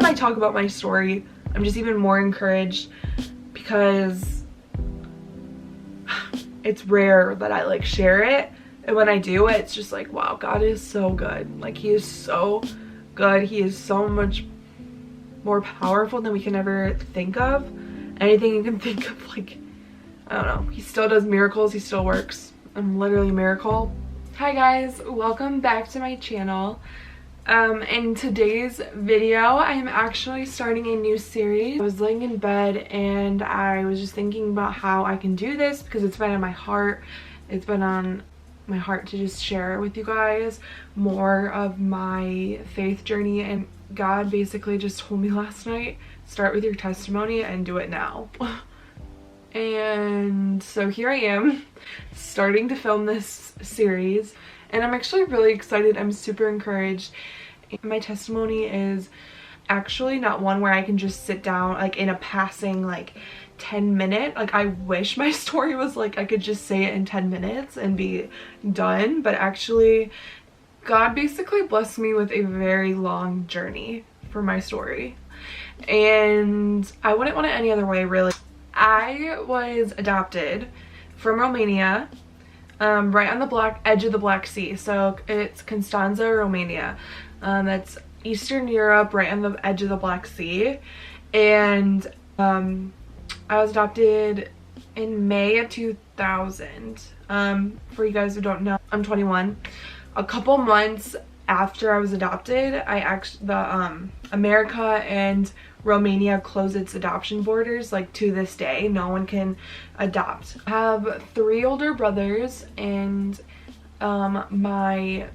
time I talk about my story, I'm just even more encouraged because it's rare that I like share it, and when I do, it's just like, wow, God is so good. Like, he is so good. He is so much more powerful than we can ever think of. Anything you can think of, like, I don't know, he still does miracles, he still works. I'm literally a miracle. Hi guys, welcome back to my channel. In today's video, I am actually starting a new series. I was laying in bed and I was just thinking about how I can do this because it's been on my heart. It's been on my heart to just share with you guys more of my faith journey, and God basically just told me last night, start with your testimony and do it now. And so here I am starting to film this series, and I'm actually really excited. I'm super encouraged. My testimony is actually not one where I can just sit down like in a passing like 10-minute, like I wish my story was like I could just say it in 10 minutes and be done, but actually God basically blessed me with a very long journey for my story, and I wouldn't want it any other way really. I was adopted from Romania, right on the edge of the Black Sea. So it's Constanța, Romania. That's Eastern Europe, right on the edge of the Black Sea. And I was adopted in May of 2000. For you guys who don't know, I'm 21. A couple months after I was adopted, America and Romania closed its adoption borders. Like, to this day, no one can adopt. I have 3 older brothers and my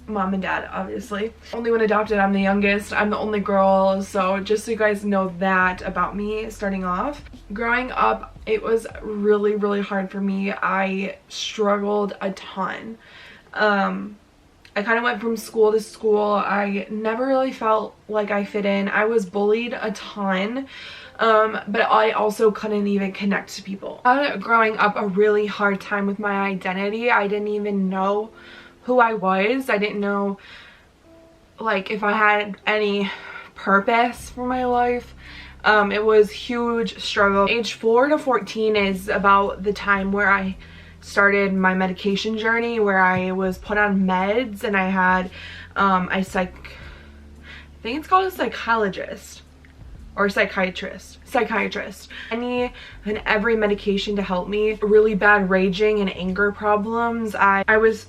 mom and dad, obviously. Only one adopted. I'm the youngest. I'm the only girl. So just so you guys know that about me starting off. Growing up, it was really, really hard for me. I struggled a ton. I kind of went from school to school. I never really felt like I fit in. I was bullied a ton, but I also couldn't even connect to people. Growing up, a really hard time with my identity. I didn't even know who I was. I didn't know like if I had any purpose for my life. It was huge struggle. Age 4 to 14 is about the time where I started my medication journey, where I was put on meds, and I had I think it's called a psychologist or psychiatrist. Any and every medication to help me. Really bad raging and anger problems. I was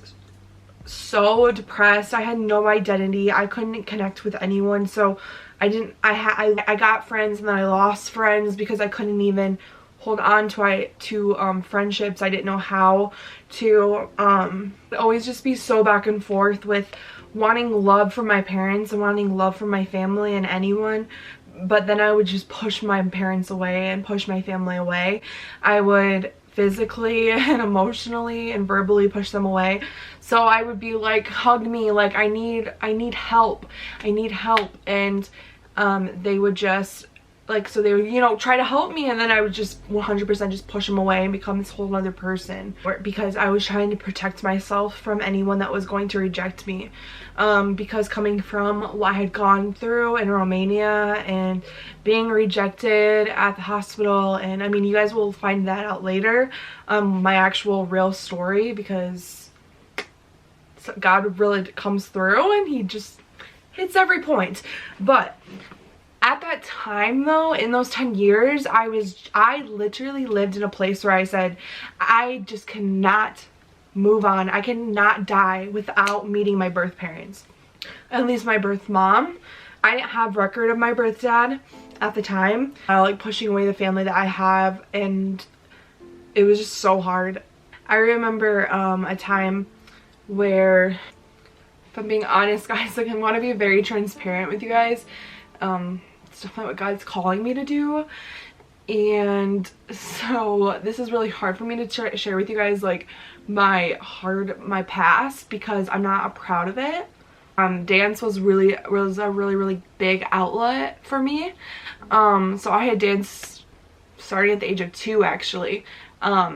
so depressed. I had no identity. I couldn't connect with anyone, so I got friends and then I lost friends because I couldn't even hold on to friendships. I didn't know how to always just be so back and forth with wanting love from my parents and wanting love from my family and anyone, but then I would just push my parents away and push my family away. I would physically and emotionally and verbally push them away. So I would be like, hug me, like I need help, and they would just like, so they would, you know, try to help me, and then I would just 100% just push them away and become this whole other person, because I was trying to protect myself from anyone that was going to reject me. Because coming from what I had gone through in Romania and being rejected at the hospital, and I mean, you guys will find that out later, my actual real story, because God really comes through and he just hits every point. But at that time though, in those 10 years, I literally lived in a place where I said, I just cannot move on. I cannot die without meeting my birth parents. At least my birth mom. I didn't have record of my birth dad at the time. Like pushing away the family that I have, and it was just so hard. I remember a time where, if I'm being honest guys, like I want to be very transparent with you guys. It's definitely what God's calling me to do, and so this is really hard for me to share with you guys, like my past, because I'm not proud of it. Dance was a really big outlet for me. So I had dance starting at the age of 2 actually. Up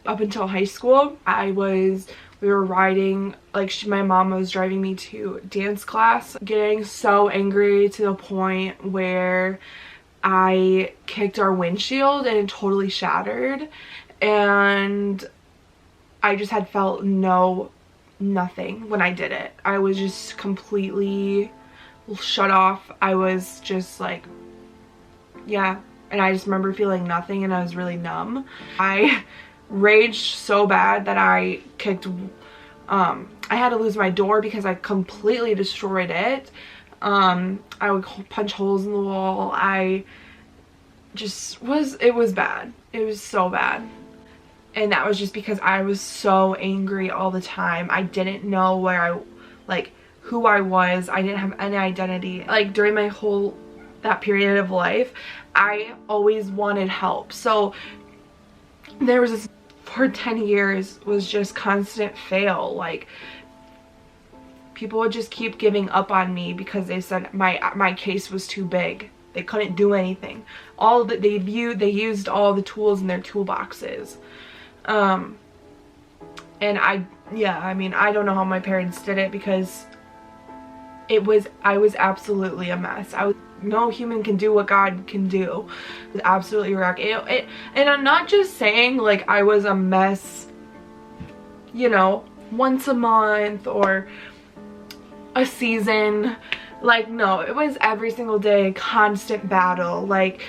until high school, I was We were riding, like my mom was driving me to dance class, getting so angry to the point where I kicked our windshield and it totally shattered, and I just had felt nothing when I did it. I was just completely shut off. I was just like, yeah, and I just remember feeling nothing and I was really numb. I raged so bad that I kicked, I had to lose my door because I completely destroyed it. I would punch holes in the wall. I just it was bad. It was so bad. And that was just because I was so angry all the time. I didn't know who I was. I didn't have any identity. Like during my that period of life, I always wanted help. So there was this, for 10 years, was just constant fail. Like people would just keep giving up on me because they said my case was too big. They couldn't do anything. They used all the tools in their toolboxes. And I mean, I don't know how my parents did it because I was absolutely a mess. No human can do what God can do. It was absolutely wrecked. And I'm not just saying like I was a mess, you know, once a month or a season. Like, no, it was every single day, constant battle. Like,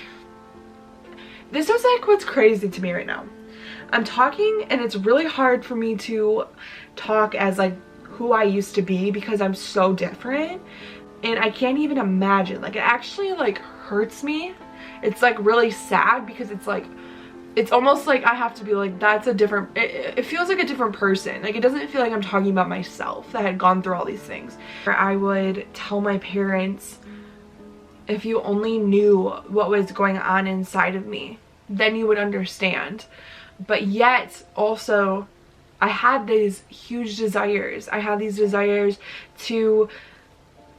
this is like what's crazy to me right now. I'm talking and it's really hard for me to talk as like who I used to be because I'm so different, and I can't even imagine. Like, it actually like hurts me. It's like really sad because it's like, it's almost like I have to be like, that's a different, it feels like a different person. Like, it doesn't feel like I'm talking about myself that had gone through all these things. I would tell my parents, if you only knew what was going on inside of me, then you would understand. But yet also I had these huge desires. I had these desires to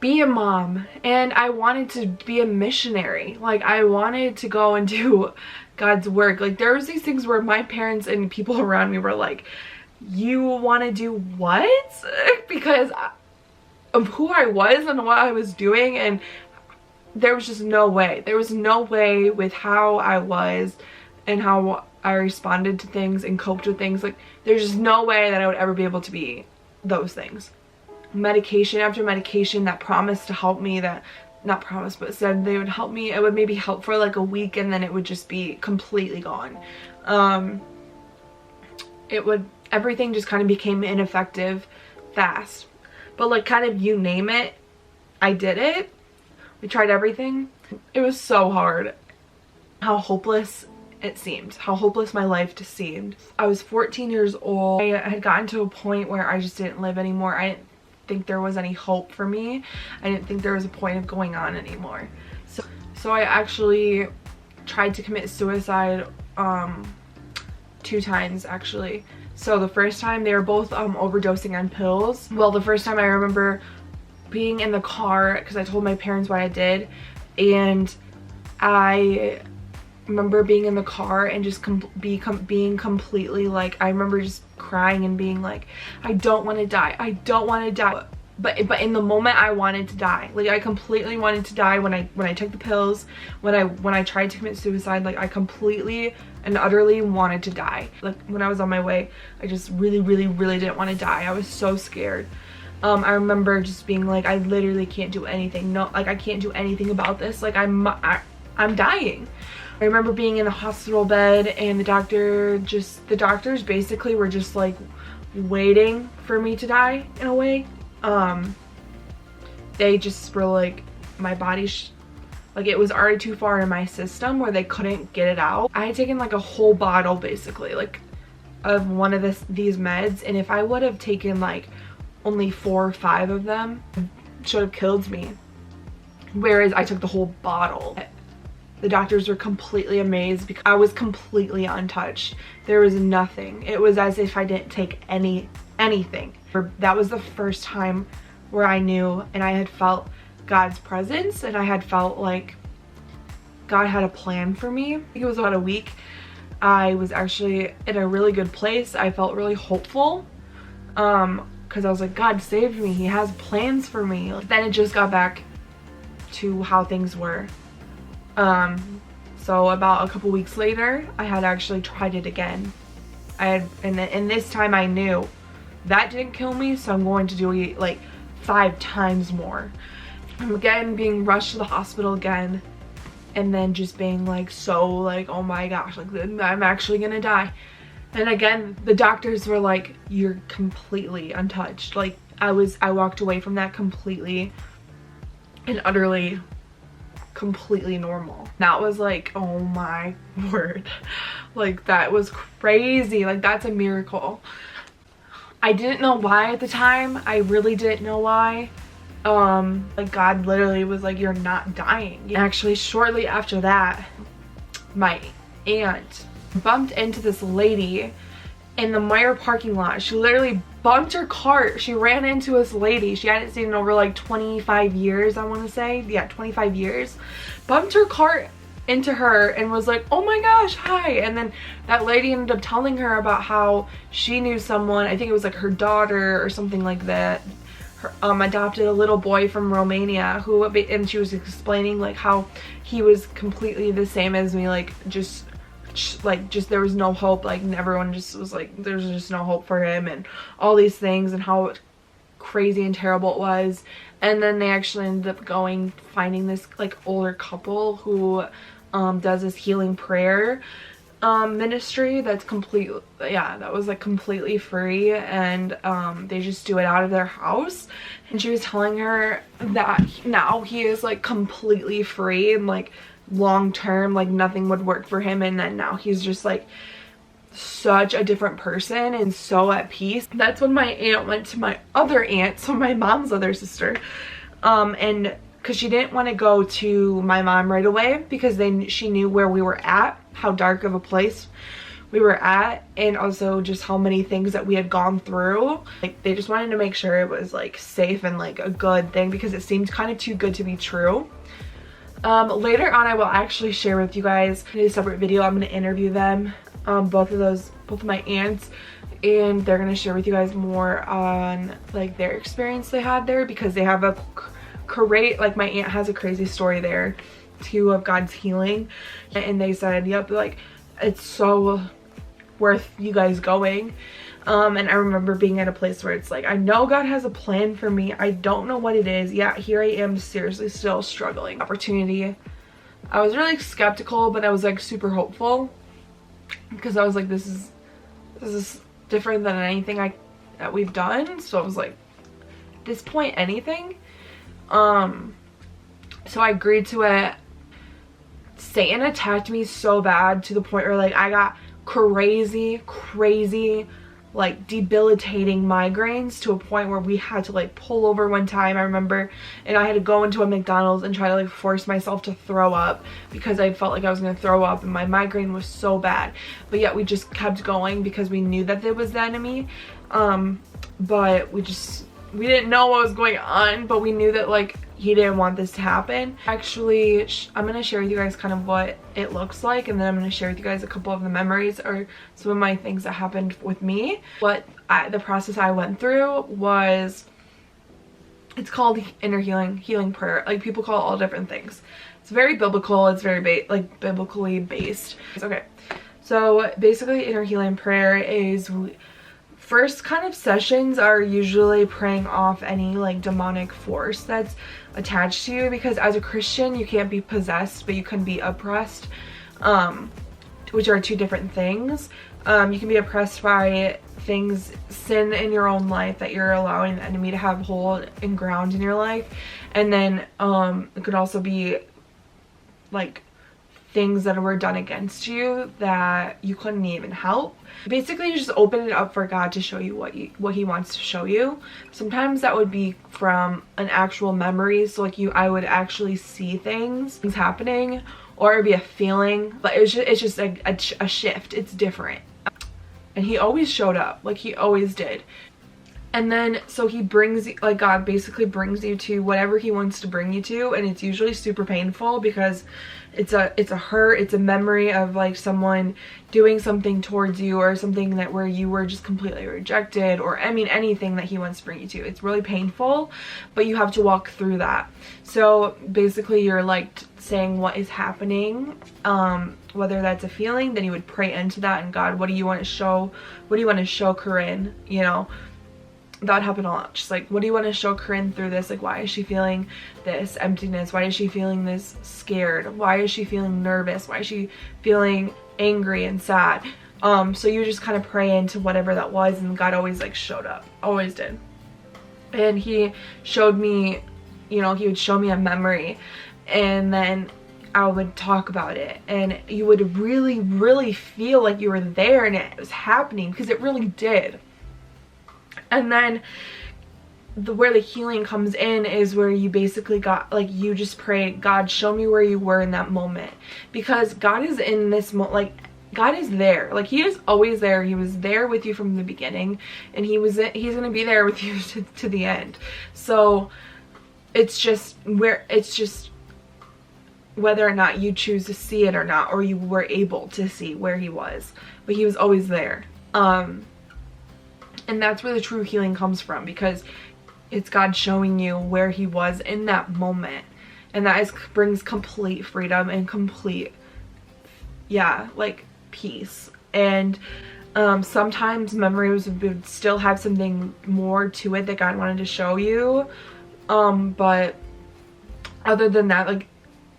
be a mom, and I wanted to be a missionary. Like, I wanted to go and do God's work. Like, there was these things where my parents and people around me were like, you want to do what? Because of who I was and what I was doing, and there was just no way. There was no way with how I was and how I responded to things and coped with things. Like, there's just no way that I would ever be able to be those things. Medication after medication that promised to help me, that not promised but said they would help me, it would maybe help for like a week and then it would just be completely gone. Everything just kind of became ineffective fast. But like, kind of you name it, I did it. We tried everything. It was so hard. How hopeless it seemed, how hopeless my life just seemed. I was 14 years old. I had gotten to a point where I just didn't live anymore. I didn't think there was any hope for me. I didn't think there was a point of going on anymore. So I actually tried to commit suicide 2 times actually. So the first time, they were both overdosing on pills. Well, the first time I remember being in the car because I told my parents what I did, and I remember being in the car and just being completely like, I remember just crying and being like, I don't want to die, I don't want to die. But in the moment, I wanted to die. Like, I completely wanted to die when I took the pills, when I tried to commit suicide. Like, I completely and utterly wanted to die. Like, when I was on my way, I just really didn't want to die. I was so scared. I remember just being like, I literally can't do anything. No, like, I can't do anything about this. Like, I'm dying. I remember being in a hospital bed, and the doctors basically were just like waiting for me to die in a way. They just were like, my body like, it was already too far in my system where they couldn't get it out. I had taken like a whole bottle basically, like, of one of these meds, and if I would have taken like only 4 or 5 of them, it should have killed me. Whereas I took the whole bottle. The doctors were completely amazed because I was completely untouched. There was nothing. It was as if I didn't take anything. That was the first time where I knew and I had felt God's presence, and I had felt like God had a plan for me. I think it was about a week. I was actually in a really good place. I felt really hopeful. because I was like, God saved me, he has plans for me. Then it just got back to how things were. So about a couple weeks later, I had actually tried it again. And this time I knew that didn't kill me, so I'm going to do it like 5 times more. I'm again being rushed to the hospital again, and then just being like, so like, oh my gosh, like I'm actually gonna die. And again, the doctors were like, you're completely untouched. Like I walked away from that completely and utterly completely normal. That was like, oh my word, like that was crazy. Like that's a miracle. I didn't know why at the time. I really didn't know why. Like God literally was like, you're not dying. Actually, shortly after that, my aunt bumped into this lady in the Meyer parking lot. She literally bumped her cart. She ran into this lady she hadn't seen in over like 25 years, I want to say. Yeah, 25 years. Bumped her cart into her and was like, oh my gosh, hi. And then that lady ended up telling her about how she knew someone, I think it was like her daughter or something like that, adopted a little boy from Romania who, and she was explaining like how he was completely the same as me, like just there was no hope, like everyone just was like, there's just no hope for him, and all these things, and how crazy and terrible it was. And then they actually ended up finding this like older couple who does this healing prayer ministry that's that was like completely free, and they just do it out of their house. And she was telling her that now he is like completely free and like long term, like nothing would work for him, and then now he's just like such a different person and so at peace. That's when my aunt went to my other aunt, so my mom's other sister, and because she didn't want to go to my mom right away because she knew where we were at, how dark of a place we were at, and also just how many things that we had gone through. Like they just wanted to make sure it was like safe and like a good thing, because it seemed kind of too good to be true. Later on I will actually share with you guys in a separate video. I'm going to interview them, both of my aunts, and they're going to share with you guys more on like their experience they had there, because they have a great, like my aunt has a crazy story there too of God's healing, and they said, yep, like it's so worth you guys going. And I remember being at a place where it's like, I know God has a plan for me, I don't know what it is. Yeah, here I am seriously still struggling. Opportunity, I was really skeptical, but I was like super hopeful, because I was like, this is different than anything that we've done. So I was like, at this point, anything. So I agreed to it. Satan attacked me so bad to the point where like I got crazy like debilitating migraines, to a point where we had to like pull over one time, I remember, and I had to go into a McDonald's and try to like force myself to throw up, because I felt like I was gonna throw up and my migraine was so bad. But yet we just kept going because we knew that it was the enemy. But we didn't know what was going on, but we knew that like he didn't want this to happen. Actually, I'm going to share with you guys kind of what it looks like, and then I'm going to share with you guys a couple of the memories or some of my things that happened with me. The process I went through was, it's called inner healing prayer. Like people call it all different things. It's very biblical. It's very biblically based. Okay, so basically inner healing prayer is, first kind of sessions are usually praying off any like demonic force that's attached to you, because as a Christian you can't be possessed, but you can be oppressed, which are two different things. You can be oppressed by sin in your own life that you're allowing the enemy to have hold and ground in your life, and then it could also be like things that were done against you that you couldn't even help. Basically, you just open it up for God to show you what he wants to show you. Sometimes that would be from an actual memory, so like I would actually see things happening, or it'd be a feeling, but it's just a shift. It's different. And he always showed up, like he always did. And then so he brings, like, God basically brings you to whatever he wants to bring you to, and it's usually super painful because it's a hurt, it's a memory of like someone doing something towards you, or something that where you were just completely rejected, or I mean anything that he wants to bring you to. It's really painful, but you have to walk through that. So basically you're like saying what is happening, whether that's a feeling, then you would pray into that, and God, what do you want to show, Corinne, you know? That happened a lot. Just like, what do you want to show Corinne through this? Like, why is she feeling this emptiness? Why is she feeling this scared? Why is she feeling nervous? Why is she feeling angry and sad? So you just kind of pray into whatever that was, and God always like showed up, always did. And he showed me, you know, he would show me a memory, and then I would talk about it, and you would really, really feel like you were there and it was happening, because it really did. And then where the healing comes in is where you basically got, like, you just pray, God, show me where you were in that moment, because God is in this like, God is there. Like, he is always there. He was there with you from the beginning, and he's gonna be there with you to the end. So it's just whether or not you choose to see it or not, or you were able to see where he was, but he was always there. And that's where the true healing comes from, because it's God showing you where he was in that moment. And that brings complete freedom and complete, yeah, like peace. And sometimes memories would still have something more to it that God wanted to show you. But other than that, like,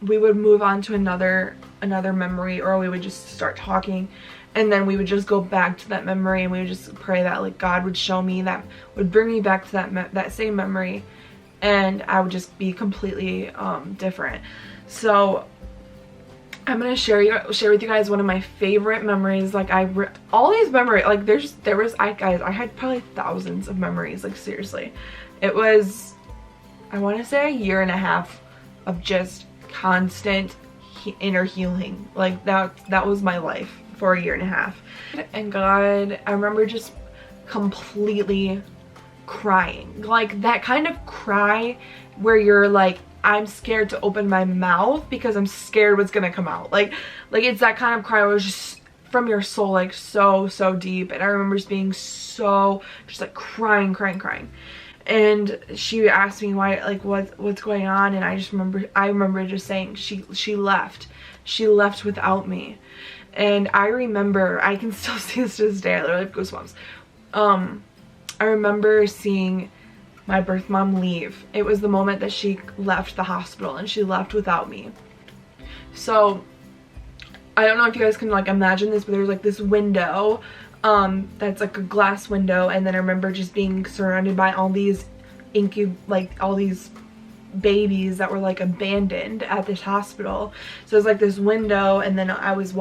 we would move on to another memory, or we would just start talking, and then we would just go back to that memory, and we would just pray that like God would show me, that would bring me back to that same memory, and I would just be completely different. So I'm gonna share with you guys one of my favorite memories. Like, all these memories, like I had probably thousands of memories. Like, seriously, it was, I want to say, a year and a half of just constant inner healing. Like, that was my life for a year and a half. And God, I remember just completely crying, like that kind of cry where you're like, I'm scared to open my mouth because I'm scared what's gonna come out. Like it's that kind of cry where it's just from your soul, like so deep. And I remember just being so, just like crying. And she asked me why, like what's going on, and I remember just saying she left without me. And I remember, I can still see this to this day, I literally have goosebumps. I remember seeing my birth mom leave. It was the moment that she left the hospital, and she left without me. So I don't know if you guys can like imagine this, but there's like this window that's like a glass window, and then I remember just being surrounded by all these all these babies that were like abandoned at this hospital. So it was like this window, and then I was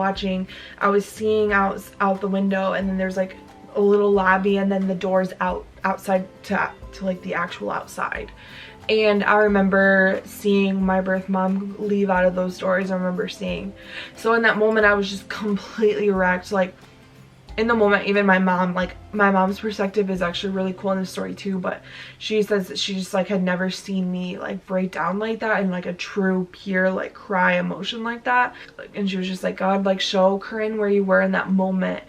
seeing out the window, and then there's like a little lobby, and then the doors outside to like the actual outside. And I remember seeing my birth mom leave out of those doors. I remember seeing, so in that moment I was just completely wrecked. Like, in the moment, even my mom's perspective is actually really cool in the story too, but she says that she just like had never seen me like break down like that, and like a true pure like cry emotion like that. And she was just like, God, like show Corinne where you were in that moment.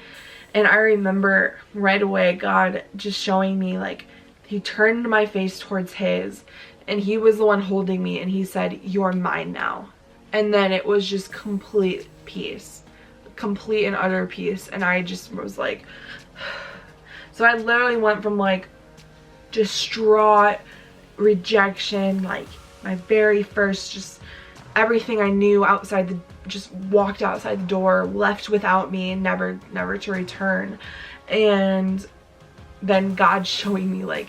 And I remember right away God just showing me, like, he turned my face towards his, and he was the one holding me, and he said, you're mine now. And then it was just complete peace. Complete and utter peace. And I just was like, so I literally went from like distraught rejection, like my very first, just everything I knew outside just walked outside the door, left without me, and never to return. And then God showing me like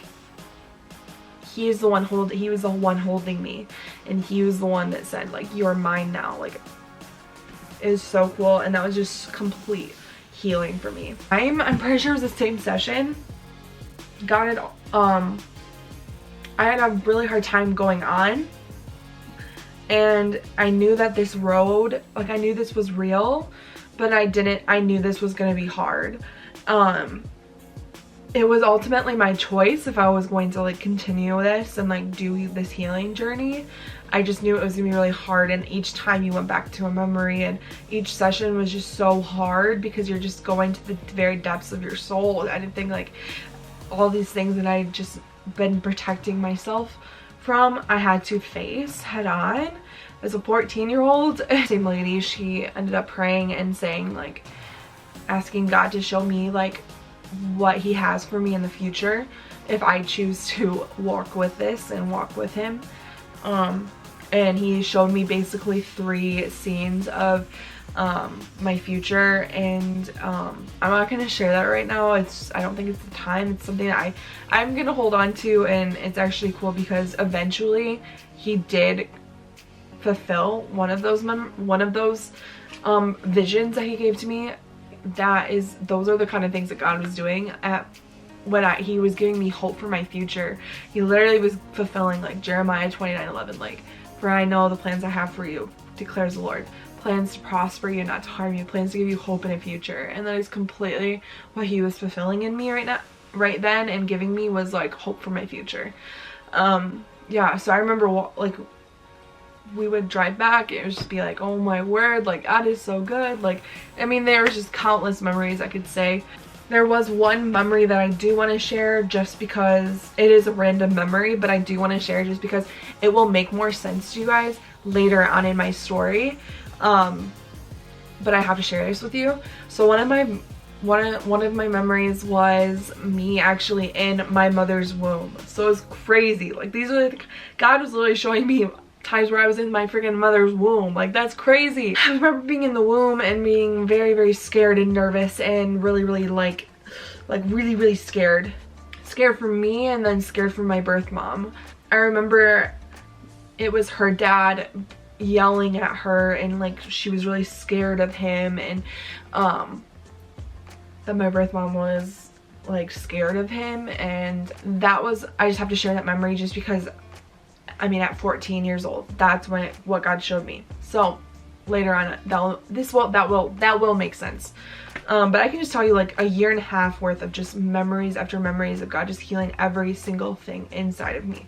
he was the one holding me, and he was the one that said like, you're mine now. Like, is so cool. And that was just complete healing for me. I'm pretty sure it was the same session. God had I had a really hard time going on, and I knew that this road, like I knew this was real, but I knew this was gonna be hard. it was ultimately my choice if I was going to like continue this and like do this healing journey. I just knew it was gonna be really hard, and each time you went back to a memory and each session was just so hard because you're just going to the very depths of your soul. I didn't think like all these things that I'd just been protecting myself from, I had to face head on. As a 14-year-old, same lady, she ended up praying and saying like, asking God to show me like what he has for me in the future if I choose to walk with this and walk with him. And he showed me basically 3 scenes of my future, and I'm not gonna share that right now. I don't think it's the time. It's something that I'm gonna hold on to, and it's actually cool because eventually he did fulfill one of those visions that he gave to me. Those are the kind of things that God was doing when he was giving me hope for my future. He literally was fulfilling like Jeremiah 29:11, like, for I know the plans I have for you, declares the Lord. Plans to prosper you, not to harm you, plans to give you hope in a future. And that is completely what he was fulfilling in me right then, and giving me was like hope for my future. Yeah, so I remember like we would drive back, it would just be like, oh my word, like that is so good. Like, I mean, there was just countless memories I could say. There was one memory that I do want to share just because it is a random memory, but I do want to share just because it will make more sense to you guys later on in my story. But I have to share this with you. So one of my memories was me actually in my mother's womb. So it's crazy. Like, these are like, God was literally showing me times where I was in my freaking mother's womb. Like, that's crazy. I remember being in the womb and being very, very scared and nervous and really, really like really, really scared. Scared for me, and then scared for my birth mom. I remember it was her dad yelling at her, and like she was really scared of him, and that my birth mom was like scared of him. And that was, I just have to share that memory just because, I mean, at 14 years old, that's what God showed me. So later on, that will make sense. But I can just tell you like a year and a half worth of just memories after memories of God just healing every single thing inside of me.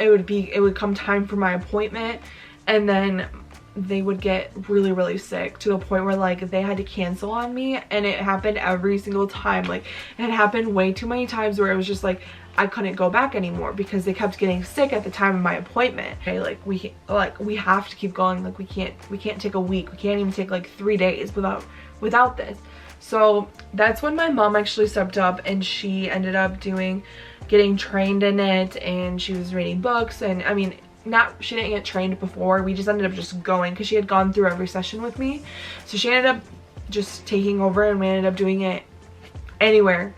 It would come time for my appointment, and then they would get really, really sick to the point where like they had to cancel on me. And it happened every single time. Like, it had happened way too many times where it was just like I couldn't go back anymore because they kept getting sick at the time of my appointment. Okay, like we have to keep going. Like, we can't take a week, we can't even take like 3 days without this. So that's when my mom actually stepped up, and she ended up getting trained in it, and she was reading books. And I mean, she didn't get trained before, we just ended up just going because she had gone through every session with me. So she ended up just taking over, and we ended up doing it anywhere.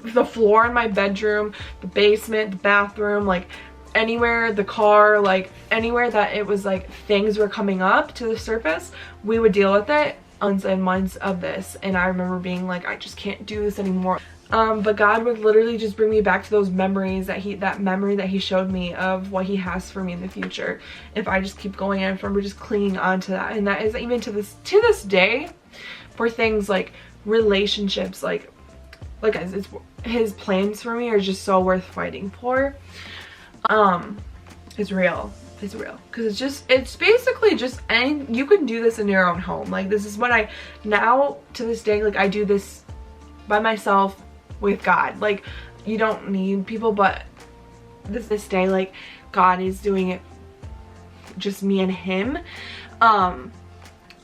The floor in my bedroom, the basement, the bathroom, like anywhere, the car, like anywhere that it was like things were coming up to the surface, we would deal with it. Months and months of this, and I remember being like, I just can't do this anymore. But God would literally just bring me back to those memories that memory that he showed me of what he has for me in the future if I just keep going. And I remember just clinging on to that, and that is even to this day for things like relationships. Like guys, his plans for me are just so worth fighting for. It's real. It's real, because it's basically just you can do this in your own home. Like, this is what now to this day, like, I do this by myself with God. Like, you don't need people, but this day, like, God is doing it just me and him.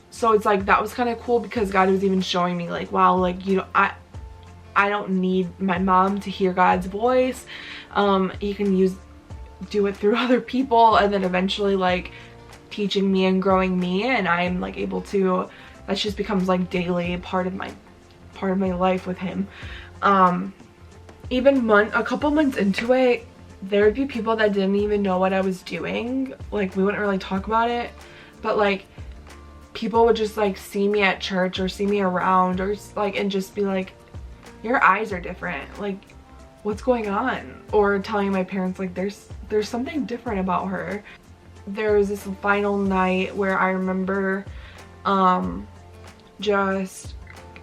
So it's like, that was kind of cool because God was even showing me like, wow, like, you know, I don't need my mom to hear God's voice. You can do it through other people, and then eventually like teaching me and growing me, and I'm like able to, that just becomes like daily part of my life with him. Even a couple months into it, there would be people that didn't even know what I was doing. Like, we wouldn't really talk about it, but like people would just like see me at church or see me around, or like, and just be like, your eyes are different, like, what's going on? Or telling my parents like, there's something different about her. there was this final night where I remember just,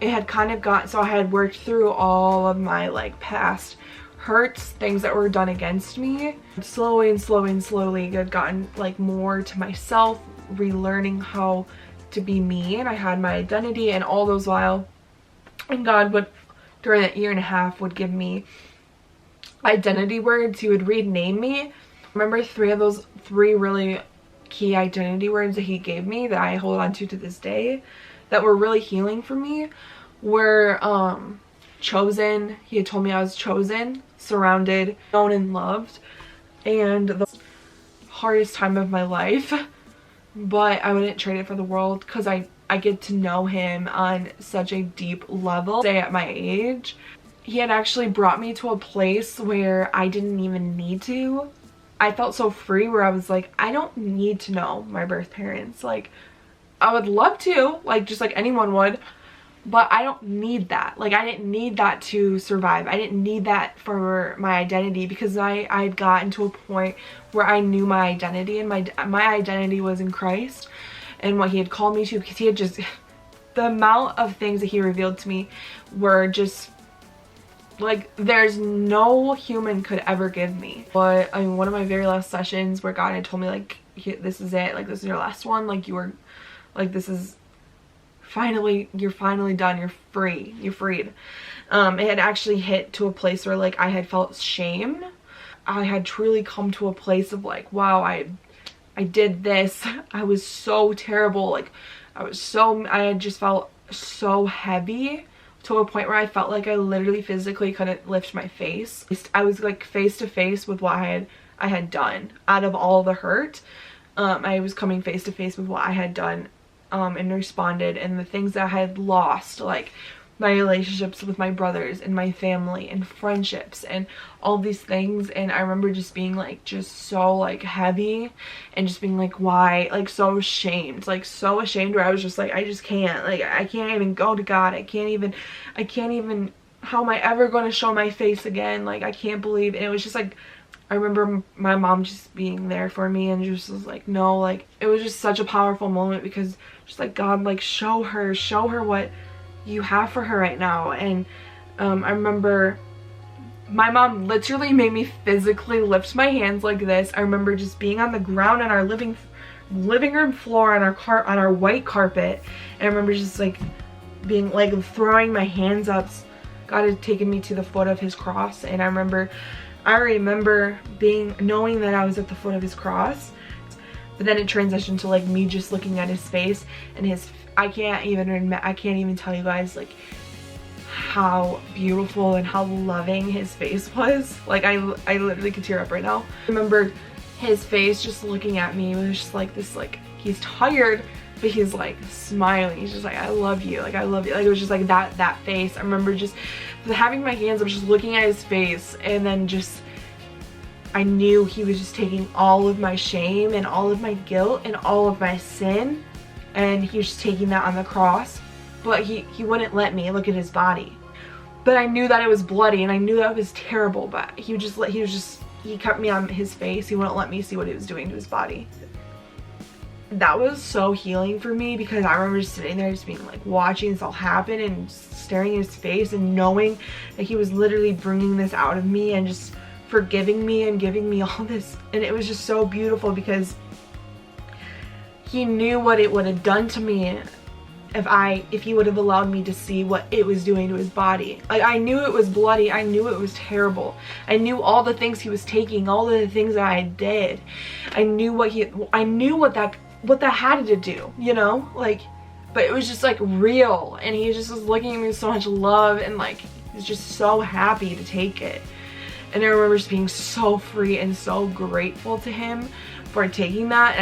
it had kind of got, so I had worked through all of my like past hurts, things that were done against me. Slowly and slowly and slowly I'd gotten like more to myself, relearning how to be me, and I had my identity and all those while. And God would, during that year and a half, would give me identity words. He would rename me. I remember three really key identity words that he gave me that I hold on to this day that were really healing for me were chosen. He had told me I was chosen, surrounded, known, and loved. And the hardest time of my life, but I wouldn't trade it for the world, because I get to know him on such a deep level. Say at my age, he had actually brought me to a place where I didn't even need to. I felt so free, where I was like, I don't need to know my birth parents. Like, I would love to, like, just like anyone would, but I don't need that. Like, I didn't need that to survive. I didn't need that for my identity, because I had gotten to a point where I knew my identity, and my identity was in Christ and what he had called me to, because he had just, the amount of things that he revealed to me were just like, there's no human could ever give me. But I mean, one of my very last sessions where God had told me, like, this is it, like, this is your last one, like, you were, like, this is finally, you're finally done, you're free, you're freed. It had actually hit to a place where, like, I had felt shame. I had truly come to a place of like, wow, I did this. I was so terrible. Like, I had just felt so heavy, to a point where I felt like I literally physically couldn't lift my face. I was like face to face with what I had done. Out of all the hurt, I was coming face to face with what I had done, and responded, and the things that I had lost, like my relationships with my brothers and my family and friendships and all these things. And I remember just being like, just so like heavy, and just being like, why, like so ashamed, where I was just like, I just can't, like, I can't even go to God. I can't even, how am I ever going to show my face again? Like, I can't believe. And it was just like, I remember my mom just being there for me, and just was like, no, like, it was just such a powerful moment, because just like, God, like, show her what you have for her right now. And I remember my mom literally made me physically lift my hands like this. I remember just being on the ground on our living room floor on our white carpet, and I remember just like being like throwing my hands up. God had taken me to the foot of his cross, and I remember knowing that I was at the foot of his cross. But then it transitioned to like me just looking at his face, and I can't even tell you guys like how beautiful and how loving his face was. Like, I literally could tear up right now. I remember his face just looking at me. It was just like this, like, he's tired, but he's like smiling. He's just like, I love you, like, I love you. Like, it was just like that face. I remember just having my hands up, just looking at his face, and then just, I knew he was just taking all of my shame and all of my guilt and all of my sin, and he was just taking that on the cross. But he wouldn't let me look at his body. But I knew that it was bloody, and I knew that it was terrible, but he kept me on his face. He wouldn't let me see what he was doing to his body. That was so healing for me, because I remember just sitting there just being like, watching this all happen, and staring at his face, and knowing that he was literally bringing this out of me, and just forgiving me and giving me all this. And it was just so beautiful, because he knew what it would have done to me if he would have allowed me to see what it was doing to his body. Like, I knew it was bloody, I knew it was terrible, I knew all the things he was taking, all the things that I did. I knew what that had to do, you know, like, but it was just like real, and he just was looking at me with so much love, and like, he was just so happy to take it. And I remember just being so free and so grateful to him for taking that.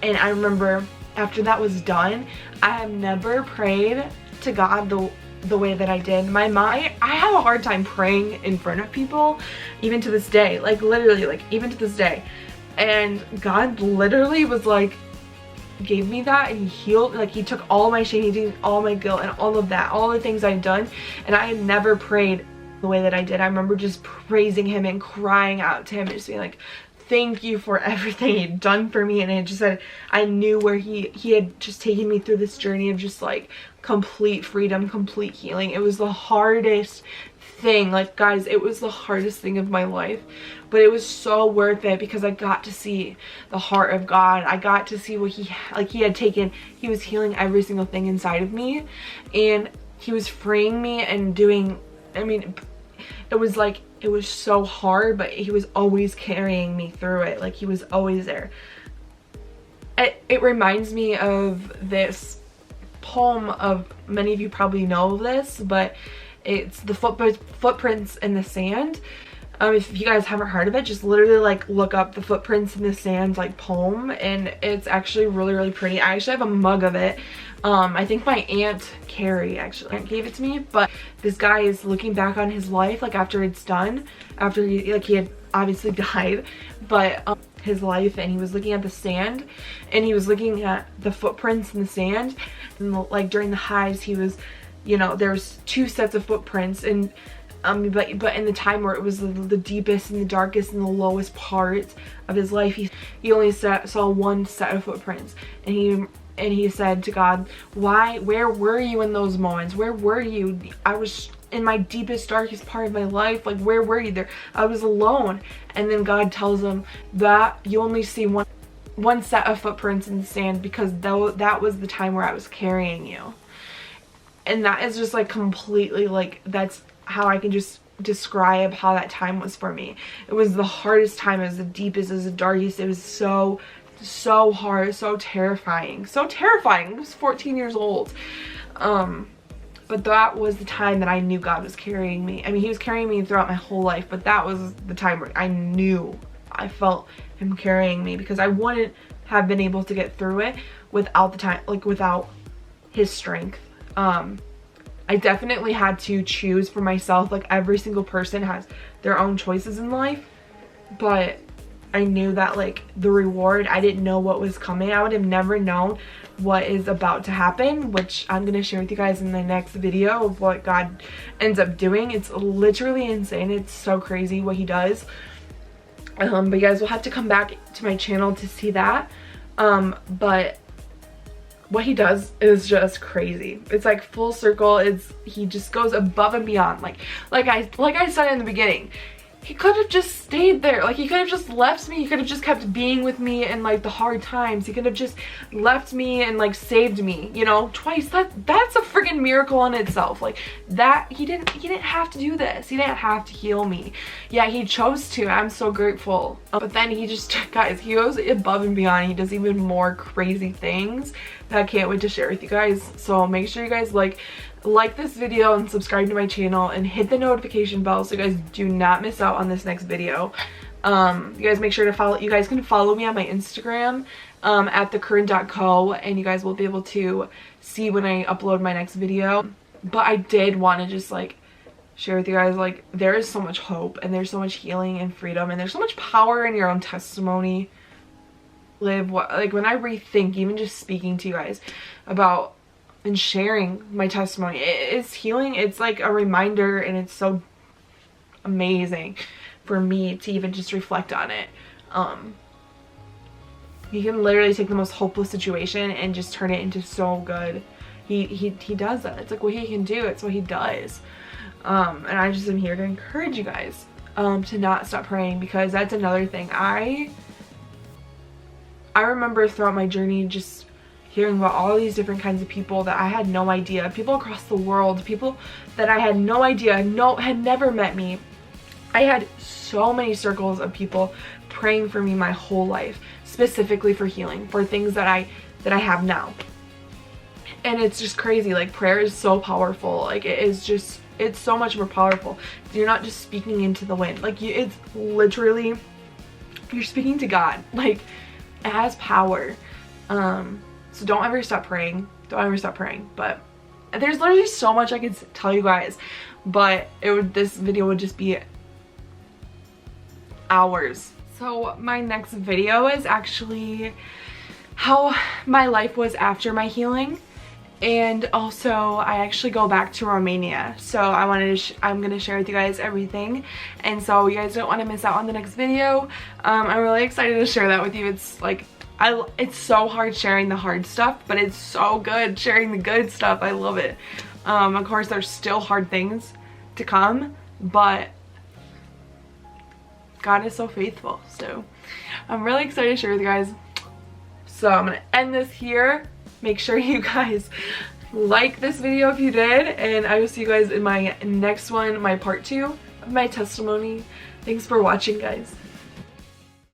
And I remember after that was done, I have never prayed to God the way that I did. I have a hard time praying in front of people, even to this day, like literally, like even to this day. And God literally was like, gave me that, and he healed, like he took all my shame, he did all my guilt and all of that, all the things I'd done. And I had never prayed the way that I did. I remember just praising him and crying out to him and just being like, thank you for everything he'd done for me. And it just said, I knew where he had just taken me through this journey of just like complete freedom, complete healing. It was the hardest thing, like guys, it was the hardest thing of my life, but it was so worth it because I got to see the heart of God. I got to see what he had taken. He was healing every single thing inside of me, and he was freeing me and doing, I mean, it was like, it was so hard, but he was always carrying me through it. Like he was always there. It reminds me of this poem of, many of you probably know this, but it's the footprints in the sand. If you guys haven't heard of it, just literally like look up the footprints in the sand like poem, and it's actually really pretty. I actually have a mug of it. I think my aunt Carrie actually gave it to me, but this guy is looking back on his life like after it's done, after he had obviously died, but his life, and he was looking at the sand and he was looking at the footprints in the sand, and like during the highs he was, you know, there's 2 sets of footprints, and but in the time where it was the deepest and the darkest and the lowest parts of his life, he only saw 1 set of footprints, and he said to God, where were you in those moments? Where were you? I was in my deepest, darkest part of my life. Like, where were you there? I was alone. And then God tells him that you only see one set of footprints in the sand because that was the time where I was carrying you. And that is just like completely, like, that's how I can just describe how that time was for me. It was the hardest time. It was the deepest, it was the darkest. It was so hard, so terrifying. I was 14 years old. But that was the time that I knew God was carrying me. I mean, he was carrying me throughout my whole life, but that was the time where I felt him carrying me, because I wouldn't have been able to get through it without his strength. I definitely had to choose for myself. Like, every single person has their own choices in life, but I knew that like the reward, I didn't know what was coming. I would have never known what is about to happen, which I'm gonna share with you guys in the next video of what God ends up doing. It's literally insane. It's so crazy what he does. But you guys will have to come back to my channel to see that. But what he does is just crazy. It's like full circle. He just goes above and beyond. Like I said in the beginning, he could have just stayed there. Like, he could have just left me. He could have just kept being with me in like the hard times. He could have just left me and like saved me, you know, twice. That's a freaking miracle in itself. Like, that he didn't have to do this. He didn't have to heal me. Yeah, he chose to. I'm so grateful. But then he just, guys, he goes above and beyond. He does even more crazy things that I can't wait to share with you guys. So make sure you guys like this video and subscribe to my channel and hit the notification bell so you guys do not miss out on this next video. You guys make sure to follow. You guys can follow me on my Instagram at thecurrent.co, and you guys will be able to see when I upload my next video. But I did want to just like share with you guys, like, there is so much hope, and there's so much healing and freedom, and there's so much power in your own testimony. Like, when I rethink even just speaking to you guys about and sharing my testimony, it's healing. It's like a reminder, and it's so amazing for me to even just reflect on it. He can literally take the most hopeless situation and just turn it into so good. He does that. It's like what he can do. It's what he does. And I just am here to encourage you guys to not stop praying, because that's another thing. I remember throughout my journey just hearing about all these different kinds of people that I had no idea, people across the world, people that I had no idea, had never met me. I had so many circles of people praying for me my whole life, specifically for healing, for things that I have now. And it's just crazy. Like, prayer is so powerful. Like, it's so much more powerful. You're not just speaking into the wind. Like, it's literally, you're speaking to God. Like, it has power. So don't ever stop praying. Don't ever stop praying. But there's literally so much I could tell you guys, but this video would just be hours. So my next video is actually how my life was after my healing, And also I actually go back to Romania, so I'm gonna share with you guys everything, and so you guys don't want to miss out on the next video. I'm really excited to share that with you. It's like it's so hard sharing the hard stuff, but it's so good sharing the good stuff. I love it. Of course there's still hard things to come, but God is so faithful, so I'm really excited to share with you guys. So I'm gonna end this here. Make sure you guys like this video if you did, and I will see you guys in my next one, my part 2 of my testimony. Thanks for watching, guys.